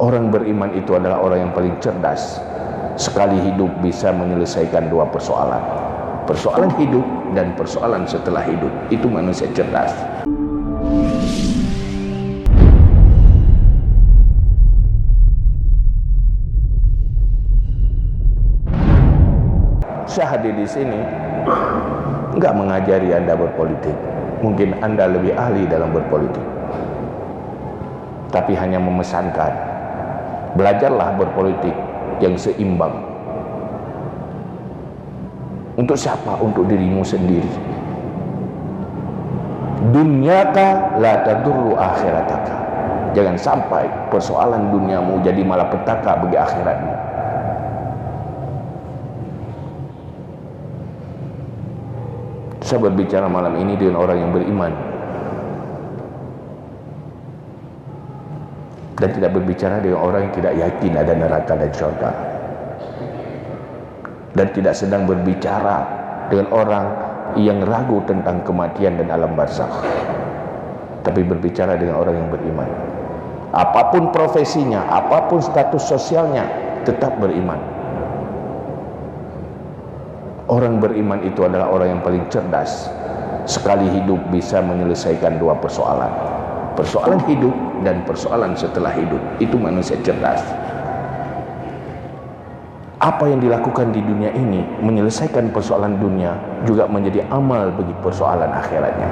Orang beriman itu adalah orang yang paling cerdas. Sekali hidup bisa menyelesaikan dua persoalan. Persoalan hidup dan persoalan setelah hidup. Itu manusia cerdas. Saya hadir di sini enggak mengajari Anda berpolitik. Mungkin Anda lebih ahli dalam berpolitik. Tapi hanya memesankan, belajarlah berpolitik yang seimbang. Untuk siapa? Untuk dirimu sendiri. Dunyaka la tadurru akhirataka. Jangan sampai persoalan duniamu jadi malapetaka bagi akhiratmu. Saya berbicara malam ini dengan orang yang beriman dan tidak berbicara dengan orang yang tidak yakin ada neraka dan syurga, dan tidak sedang berbicara dengan orang yang ragu tentang kematian dan alam barzakh, tapi berbicara dengan orang yang beriman. Apapun profesinya, apapun status sosialnya, tetap beriman. Orang beriman itu adalah orang yang paling cerdas. Sekali hidup bisa menyelesaikan dua persoalan. Persoalan hidup dan persoalan setelah hidup. Itu manusia cerdas. Apa yang dilakukan di dunia ini menyelesaikan persoalan dunia juga menjadi amal bagi persoalan akhiratnya.